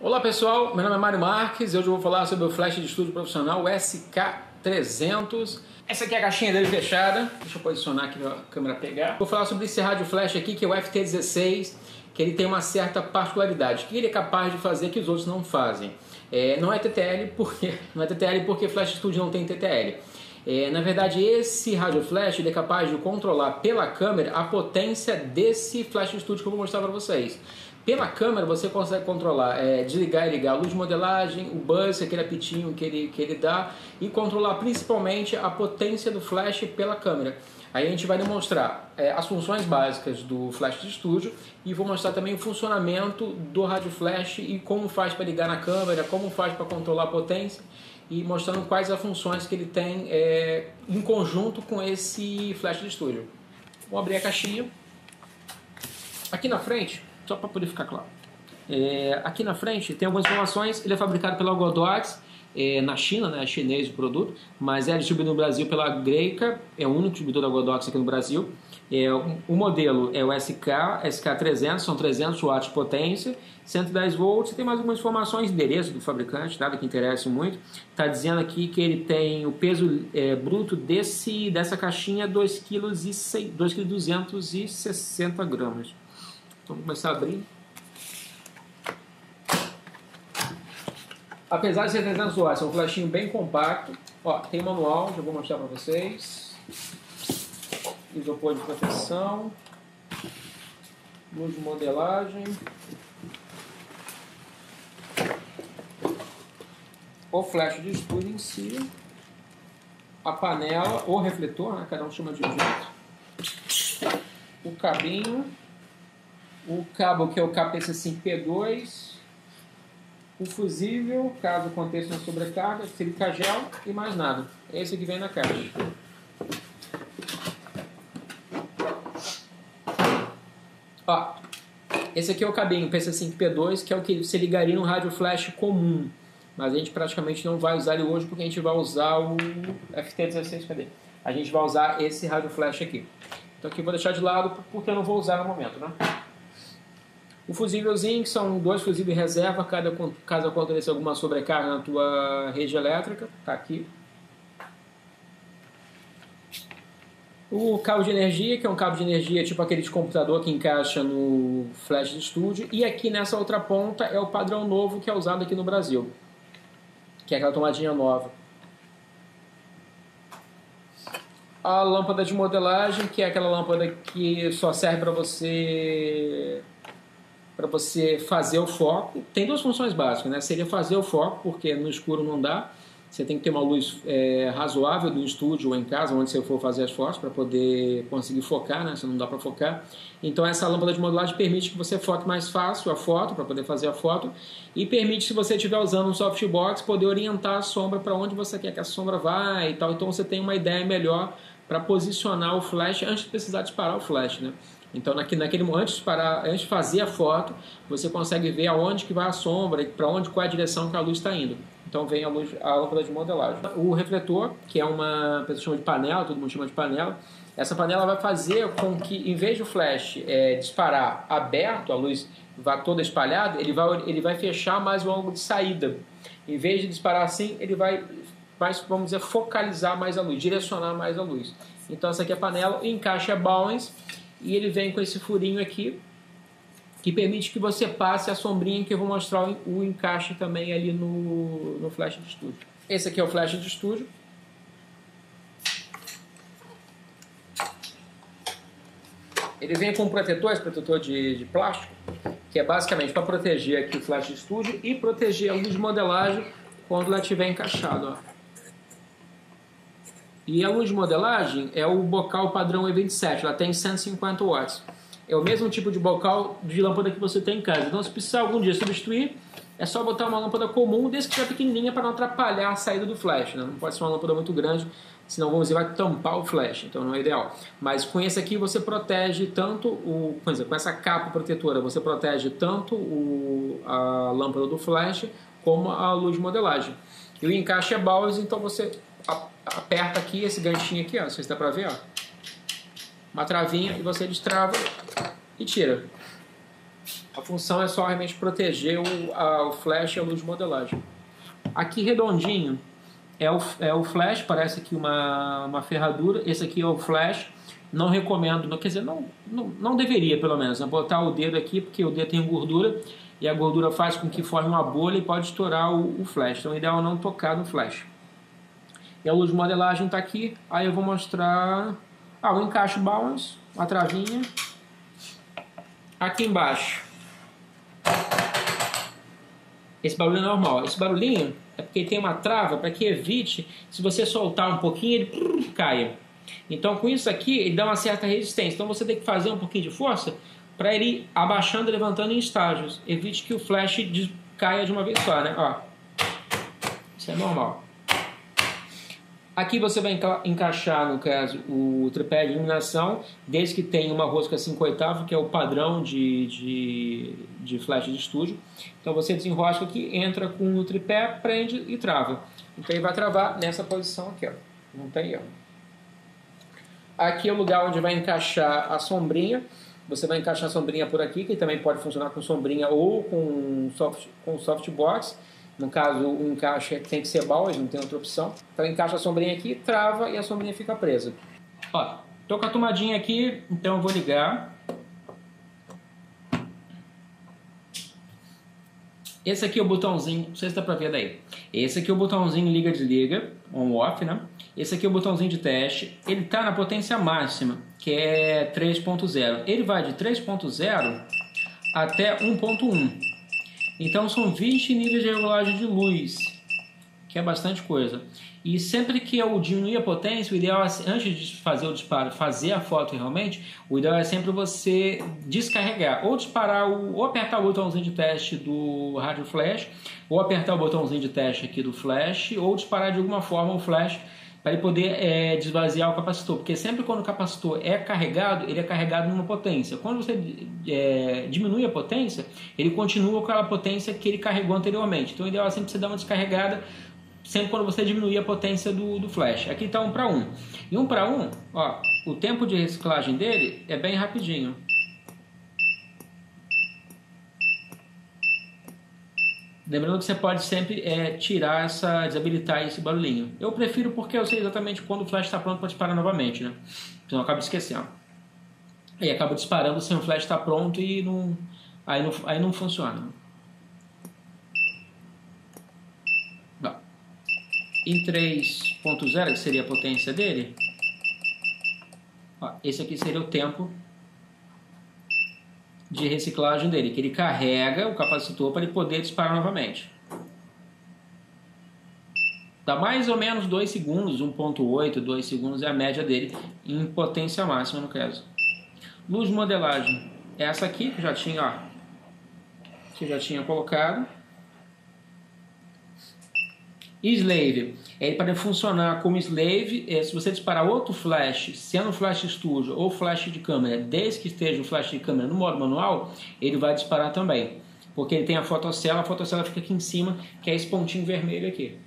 Olá pessoal, meu nome é Mário Marques e hoje eu vou falar sobre o flash de estúdio profissional SK300. Essa aqui é a caixinha dele fechada, deixa eu posicionar aqui para a câmera pegar. Vou falar sobre esse rádio flash aqui que é o FT16, que ele tem uma certa particularidade, que ele é capaz de fazer que os outros não fazem. Não é TTL porque Flash Studio não tem TTL. Na verdade, esse rádio flash ele é capaz de controlar pela câmera a potência desse Flash Studio que eu vou mostrar para vocês. Pela câmera você consegue controlar, desligar e ligar a luz de modelagem, o buzz, aquele apitinho que ele dá, e controlar principalmente a potência do flash pela câmera. Aí a gente vai demonstrar as funções básicas do Flash de Estúdio e vou mostrar também o funcionamento do rádio flash e como faz para ligar na câmera, como faz para controlar a potência e mostrando quais as funções que ele tem em conjunto com esse Flash de Estúdio. Vou abrir a caixinha. Aqui na frente, só para poder ficar claro, aqui na frente tem algumas informações. Ele é fabricado pela Godox, na China, né, é chinês o produto, mas é distribuído no Brasil pela Greica, é o único distribuidor da Godox aqui no Brasil. O modelo é o SK300, são 300 watts de potência, 110 volts, tem mais algumas informações, endereço do fabricante, nada que interesse muito. Está dizendo aqui que ele tem o peso bruto dessa caixinha 2,260 kg. Então vamos começar a abrir. Apesar de ser 300 watts, é um flashinho bem compacto. Ó, tem manual, já vou mostrar para vocês. Isopor de proteção, luz de modelagem, o flash de estúdio em si, a panela, o refletor, né, cada um chama de um jeito, o cabinho, o cabo que é o KPC5P2, o fusível, caso aconteça uma sobrecarga, silica gel e mais nada. É esse que vem na caixa. Ó, esse aqui é o cabinho PC5P2, que é o que você ligaria no rádio flash comum. Mas a gente praticamente não vai usar ele hoje porque a gente vai usar o FT16, cadê? A gente vai usar esse rádio flash aqui. Então aqui eu vou deixar de lado porque eu não vou usar no momento, né? O fusívelzinho, que são dois fusíveis reserva, caso aconteça alguma sobrecarga na tua rede elétrica, tá aqui. O cabo de energia, que é um cabo de energia tipo aquele de computador que encaixa no Flash de Estúdio. E aqui nessa outra ponta é o padrão novo que é usado aqui no Brasil, que é aquela tomadinha nova. A lâmpada de modelagem, que é aquela lâmpada que só serve para você fazer o foco. Tem duas funções básicas, né? Seria fazer o foco, porque no escuro não dá. Você tem que ter uma luz razoável do estúdio ou em casa, onde você for fazer as fotos, para poder conseguir focar, né? Se não dá para focar. Então essa lâmpada de modelagem permite que você foque mais fácil a foto, para poder fazer a foto. E permite, se você estiver usando um softbox, poder orientar a sombra para onde você quer que a sombra vá e tal. Então você tem uma ideia melhor para posicionar o flash antes de precisar disparar o flash, né? Então antes de fazer a foto, você consegue ver aonde que vai a sombra, qual é a direção que a luz está indo. Então vem a lâmpada de modelagem. O refletor, que é uma pessoa chama de panela, todo mundo chama de panela. Essa panela vai fazer com que, em vez do flash disparar aberto, a luz vá toda espalhada, ele vai fechar mais o ângulo de saída. Em vez de disparar assim, ele vai, vamos dizer, focalizar mais a luz, direcionar mais a luz. Então essa aqui é a panela, o encaixe é Bowens. E ele vem com esse furinho aqui, que permite que você passe a sombrinha, que eu vou mostrar o encaixe também ali no Flash de Estúdio. Esse aqui é o Flash de Estúdio. Ele vem com um protetor, esse protetor de plástico, que é basicamente para proteger aqui o Flash de Estúdio e proteger a luz de modelagem quando ela estiver encaixada, ó. E a luz de modelagem é o bocal padrão E27, ela tem 150 watts. É o mesmo tipo de bocal de lâmpada que você tem em casa. Então, se precisar algum dia substituir, é só botar uma lâmpada comum, desde que seja pequenininha, para não atrapalhar a saída do flash, né? Não pode ser uma lâmpada muito grande, senão vamos dizer, vai tampar o flash, então não é ideal. Mas com esse aqui você protege tanto, com essa capa protetora, você protege tanto a lâmpada do flash, como a luz de modelagem. E o encaixe é Bowers, então você aperta aqui esse ganchinho aqui, ó, não sei se dá pra ver, ó, uma travinha, e você destrava e tira. A função é só realmente proteger o flash e a luz de modelagem. Aqui redondinho é o flash, parece aqui uma ferradura. Esse aqui é o flash. Não recomendo, quer dizer, não deveria pelo menos, né, botar o dedo aqui, porque o dedo tem gordura e a gordura faz com que forme uma bolha e pode estourar o flash. Então o ideal é não tocar no flash. E a luz de modelagem está aqui. Aí eu vou mostrar o encaixe balance, a travinha. Aqui embaixo, esse barulho é normal. Esse barulhinho é porque tem uma trava para que evite, se você soltar um pouquinho, ele caia. Então com isso aqui, ele dá uma certa resistência. Então você tem que fazer um pouquinho de força para ele ir abaixando e levantando em estágios. Evite que o flash caia de uma vez só, né? Ó, isso é normal. Aqui você vai encaixar, no caso, o tripé de iluminação, desde que tenha uma rosca 5/8, que é o padrão de flash de estúdio. Então você desenrosca aqui, entra com o tripé, prende e trava. Então ele vai travar nessa posição aqui, ó. Não tem erro. Aqui é o lugar onde vai encaixar a sombrinha. Você vai encaixar a sombrinha por aqui, que também pode funcionar com sombrinha ou com softbox. No caso, o encaixe tem que ser ball, não tem outra opção. Então encaixa a sombrinha aqui, trava e a sombrinha fica presa. Ó, tô com a tomadinha aqui, então eu vou ligar. Esse aqui é o botãozinho, não sei se dá pra ver daí. Esse aqui é o botãozinho liga-desliga, on-off, né? Esse aqui é o botãozinho de teste. Ele tá na potência máxima, que é 3.0. Ele vai de 3.0 até 1.1. Então são 20 níveis de regulagem de luz, que é bastante coisa. E sempre que eu diminuir a potência, o ideal é, antes de fazer o disparo, fazer a foto realmente, o ideal é sempre você descarregar, ou disparar, ou apertar o botãozinho de teste do rádio flash, ou apertar o botãozinho de teste aqui do flash, ou disparar de alguma forma o flash para ele poder desvaziar o capacitor, porque sempre quando o capacitor é carregado, ele é carregado numa potência. Quando você diminui a potência, ele continua com aquela potência que ele carregou anteriormente. Então o ideal é sempre você dar uma descarregada, sempre quando você diminuir a potência do flash. Aqui está 1 para 1. E 1 para 1, ó, o tempo de reciclagem dele é bem rapidinho. Lembrando que você pode sempre desabilitar esse barulhinho. Eu prefiro porque eu sei exatamente quando o flash está pronto para disparar novamente, né? Senão eu acabo esquecendo. E acaba disparando sem o flash estar pronto e aí não funciona. Bom, em 3.0, que seria a potência dele, ó, esse aqui seria o tempo de reciclagem dele, que ele carrega o capacitor para ele poder disparar novamente. Dá mais ou menos 2 segundos, 1.8, 2 segundos é a média dele em potência máxima no caso. Luz de modelagem, essa aqui que já tinha colocado. Slave, para funcionar como slave, se você disparar outro flash, sendo flash estúdio ou flash de câmera, desde que esteja o flash de câmera no modo manual, ele vai disparar também, porque ele tem a fotocela fica aqui em cima, que é esse pontinho vermelho aqui.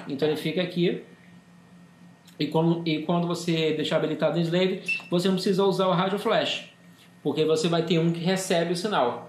Então ele fica aqui, e quando você deixar habilitado o slave, você não precisa usar o rádio flash, porque você vai ter um que recebe o sinal.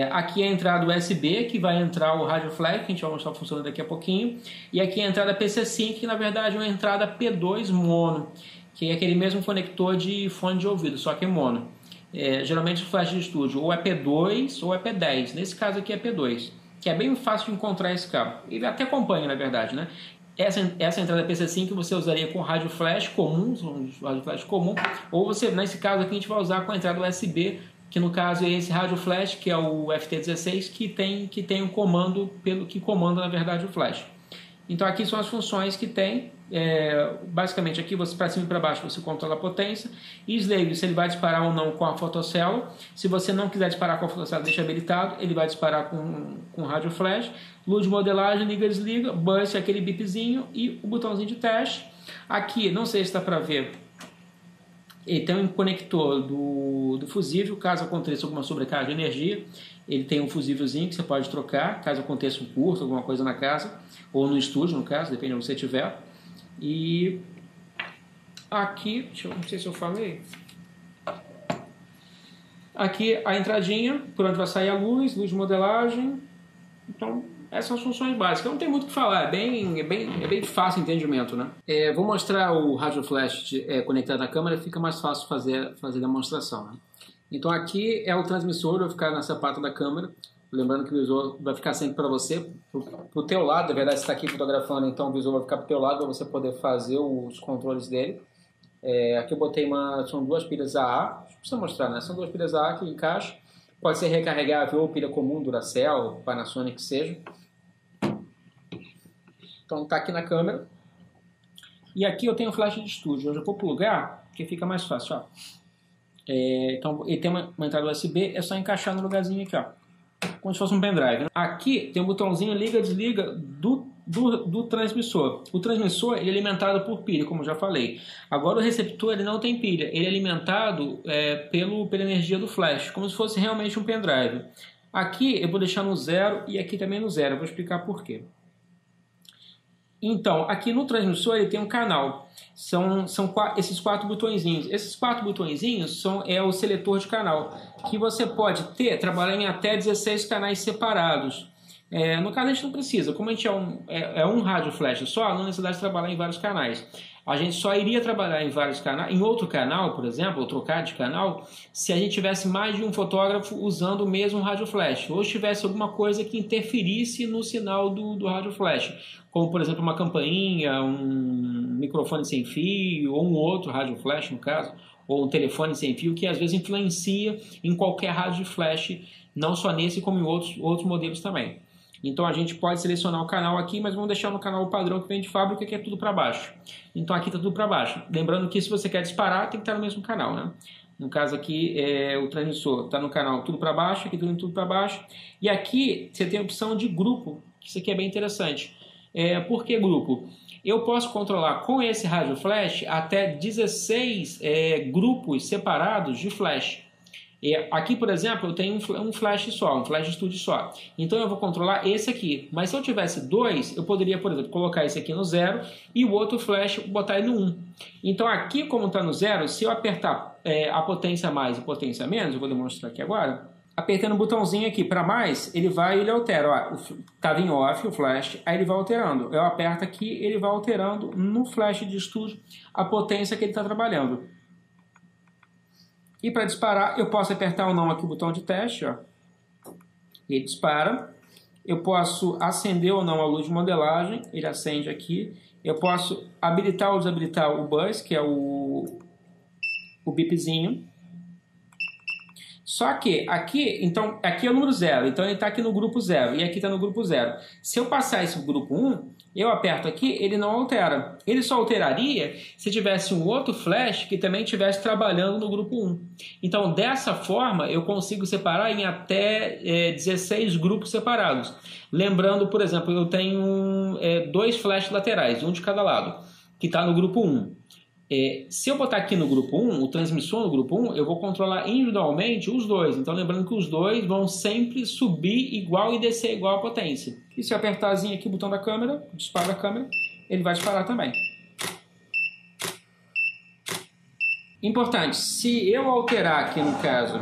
Aqui é a entrada USB, que vai entrar o rádio flash, que a gente vai mostrar funcionando daqui a pouquinho. E aqui é a entrada PC5, que na verdade é uma entrada P2 mono, que é aquele mesmo conector de fone de ouvido, só que é mono. Geralmente o flash de estúdio ou é P2 ou é P10. Nesse caso aqui é P2, que é bem fácil de encontrar esse cabo. Ele até acompanha, na verdade, né? Essa entrada PC5 você usaria com rádio flash comum, ou você, nesse caso aqui, a gente vai usar com a entrada USB, que no caso é esse rádio flash, que é o FT16, que tem um comando que comanda, na verdade, o flash. Então aqui são as funções que tem. Basicamente aqui você para cima e para baixo você controla a potência. E slave, se ele vai disparar ou não com a fotocélula. Se você não quiser disparar com a fotocélula, deixa habilitado, ele vai disparar com rádio flash. Luz de modelagem, liga, desliga, burst, aquele bipzinho e o botãozinho de teste. Aqui, não sei se dá para ver, ele tem um conector do fusível, caso aconteça alguma sobrecarga de energia. Ele tem um fusívelzinho que você pode trocar, caso aconteça um curto, alguma coisa na casa, ou no estúdio, no caso, depende de onde você estiver. E aqui, não sei se eu falei. aqui a entradinha, por onde vai sair a luz de modelagem. Então, essas são as funções básicas. Não tem muito o que falar, é bem fácil o entendimento, né? Vou mostrar o rádio flash conectado à câmera, fica mais fácil fazer a demonstração, né? Então aqui é o transmissor, vai ficar nessa pata da câmera. Lembrando que o visor vai ficar sempre para você, para o teu lado. Na verdade, você está aqui fotografando, então o visor vai ficar para o teu lado para você poder fazer os controles dele. Aqui eu botei são duas pilhas AA, não precisa mostrar, né? São duas pilhas AA que encaixa. Pode ser recarregável ou pilha comum, Duracell, Panasonic, que seja. Então tá aqui na câmera. E aqui eu tenho o flash de estúdio. Eu já vou plugar, que fica mais fácil, ó. Então ele tem uma entrada USB, é só encaixar no lugarzinho aqui, ó. Como se fosse um pendrive, né? Aqui tem um botãozinho liga, desliga do transmissor. O transmissor ele é alimentado por pilha, como eu já falei. Agora o receptor ele não tem pilha, ele é alimentado pela energia do flash, como se fosse realmente um pendrive. Aqui eu vou deixar no 0 e aqui também no 0, eu vou explicar por quê. Então, aqui no transmissor ele tem um canal, são esses 4 botõezinhos. Esses 4 botõezinhos é o seletor de canal, que você pode trabalhar em até 16 canais separados. No caso a gente não precisa, como a gente é um rádio flash só, não necessidade de trabalhar em vários canais. A gente só iria trabalhar em vários canais, em outro canal, por exemplo, ou trocar de canal, se a gente tivesse mais de um fotógrafo usando o mesmo rádio flash, ou tivesse alguma coisa que interferisse no sinal do rádio flash, como por exemplo uma campainha, um microfone sem fio, ou um outro rádio flash no caso, ou um telefone sem fio, que às vezes influencia em qualquer rádio flash, não só nesse como em outros modelos também. Então a gente pode selecionar o canal aqui, mas vamos deixar no canal padrão que vem de fábrica, que é tudo para baixo. Então aqui está tudo para baixo. Lembrando que se você quer disparar, tem que estar no mesmo canal, né? No caso aqui, o transmissor está no canal tudo para baixo, aqui tudo para baixo. E aqui você tem a opção de grupo, que isso aqui é bem interessante. Por que grupo? Eu posso controlar com esse rádio flash até 16 grupos separados de flash. Aqui, por exemplo, eu tenho um flash só, um flash studio só. Então eu vou controlar esse aqui. Mas se eu tivesse dois, eu poderia, por exemplo, colocar esse aqui no 0 e o outro flash botar ele no 1. Então aqui, como está no 0, se eu apertar a potência mais e potência menos, eu vou demonstrar aqui agora, apertando o botãozinho aqui para mais, ele altera. Estava em off o flash, aí ele vai alterando. Eu aperto aqui, ele vai alterando no flash de estúdio a potência que ele está trabalhando. E para disparar, eu posso apertar ou não aqui o botão de teste, ó. Ele dispara. Eu posso acender ou não a luz de modelagem, ele acende aqui. Eu posso habilitar ou desabilitar o buzz, que é o bipzinho. Só que aqui é o número 0, então ele está aqui no grupo 0 e aqui está no grupo 0. Se eu passar esse grupo 1, eu aperto aqui, ele não altera. Ele só alteraria se tivesse um outro flash que também estivesse trabalhando no grupo 1. Então, dessa forma, eu consigo separar em até 16 grupos separados. Lembrando, por exemplo, eu tenho 2 flashes laterais, um de cada lado, que está no grupo 1. Se eu botar aqui no grupo 1, o transmissor no grupo 1, eu vou controlar individualmente os dois. Então, lembrando que os dois vão sempre subir igual e descer igual a potência. E se eu apertarzinho aqui o botão da câmera, dispara a câmera, ele vai disparar também. Importante, se eu alterar aqui no caso,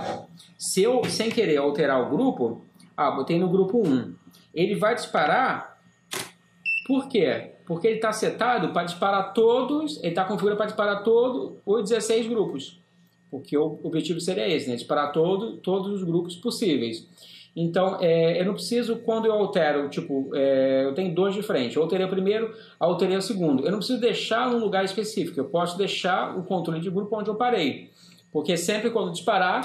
se eu sem querer alterar o grupo, botei no grupo 1, ele vai disparar, por quê? Porque ele está setado para disparar todos, ele está configurado para disparar todos os 16 grupos. Porque o objetivo seria esse, né? Disparar todos os grupos possíveis. Então, eu não preciso, quando eu altero, eu tenho 2 de frente. Eu alterei o primeiro, alterei o segundo. Eu não preciso deixar num lugar específico. Eu posso deixar o controle de grupo onde eu parei. Porque sempre quando disparar,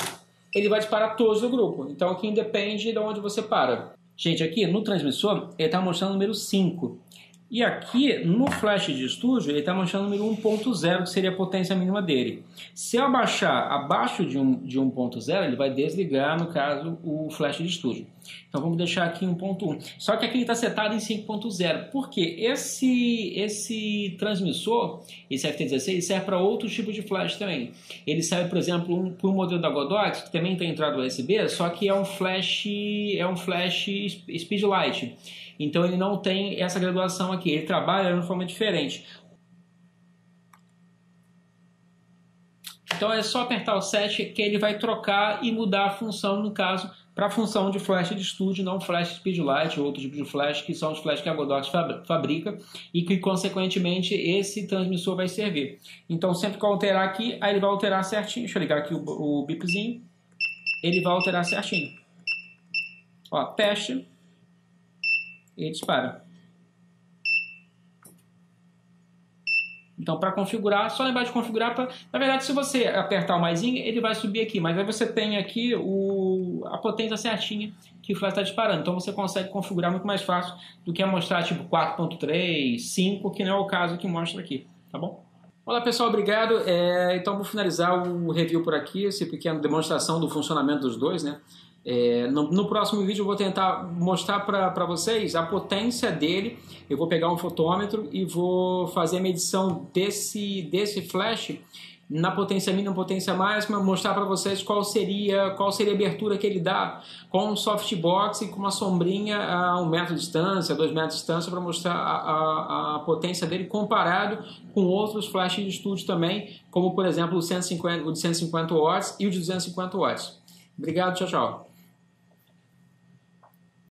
ele vai disparar todos do grupo. Então, aqui independe de onde você para. Gente, aqui no transmissor, ele está mostrando o número 5. E aqui no flash de estúdio ele está mostrando o número 1.0, que seria a potência mínima dele. Se eu abaixar abaixo de 1.0, ele vai desligar, no caso, o flash de estúdio. Então vamos deixar aqui 1.1. Só que aqui ele está setado em 5.0. Por quê? Esse transmissor, esse FT16, serve para outros tipos de flash também. Ele serve, por exemplo, para um modelo da Godox, que também tem entrada USB, só que é um flash Speedlight. Então ele não tem essa graduação aqui, ele trabalha de uma forma diferente. Então é só apertar o 7 que ele vai trocar e mudar a função, no caso, para a função de flash de estúdio, não flash Speedlight ou outro tipo de flash, que são os flash que a Godox fabrica e que, consequentemente, esse transmissor vai servir. Então, sempre que eu alterar aqui, aí ele vai alterar certinho. Deixa eu ligar aqui o bipzinho. Ele vai alterar certinho. Ó, teste. E dispara. Então, para configurar, só lembrar de configurar. Na verdade, se você apertar o maisinho, ele vai subir aqui. Mas aí você tem aqui a potência certinha que o flash está disparando. Então, você consegue configurar muito mais fácil do que mostrar tipo 4.3, 5, que não é o caso que mostra aqui. Tá bom? Olá, pessoal. Obrigado. Então, vou finalizar o review por aqui. Essa pequena demonstração do funcionamento dos dois, né? No próximo vídeo eu vou tentar mostrar para vocês a potência dele. Eu vou pegar um fotômetro e vou fazer a medição desse flash na potência mínima, potência máxima, mostrar para vocês qual seria a abertura que ele dá com um softbox e com uma sombrinha a 1 metro de distância, 2 metros de distância, para mostrar a potência dele comparado com outros flashes de estúdio também, como por exemplo o de 150 watts e o de 250 watts. Obrigado, tchau, tchau.